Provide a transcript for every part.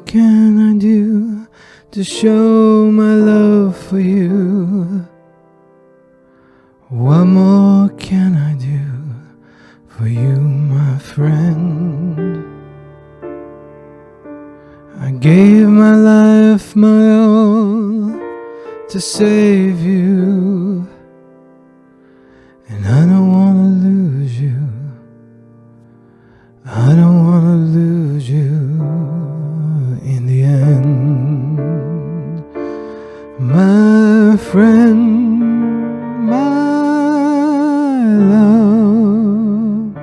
can I do to show my love for you? What more can I do for you, my friend? I gave my life, my all, to save you, and I don't wanna lose you. I don't wanna lose you in the end, my friend, my love.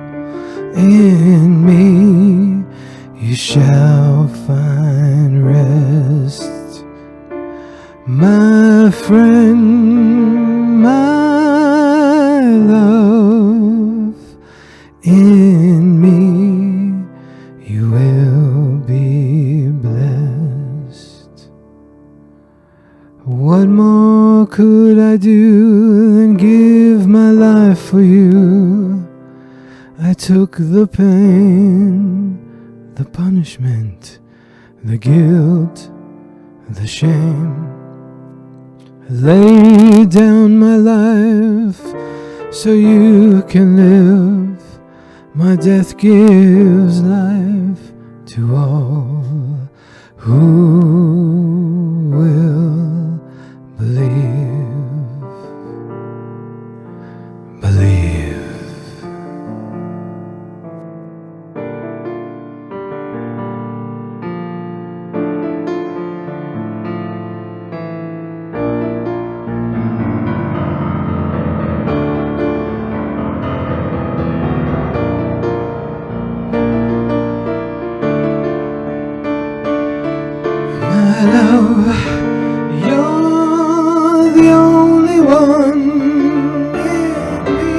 In me you shall find rest, my friend, my love. In me you will be blessed. What more could I do than give my life for you? I took the pain, the punishment, the guilt, the shame. I laid down my life so you can live. My death gives life to all who will believe. Believe. My love, you're the only one. In me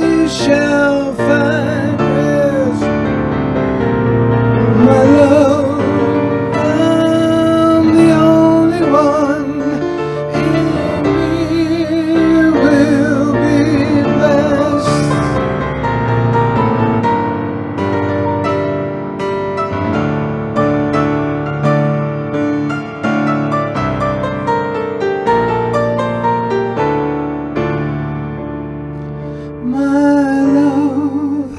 you shall find rest. My love, I'm the only one. In me you will be blessed. My love,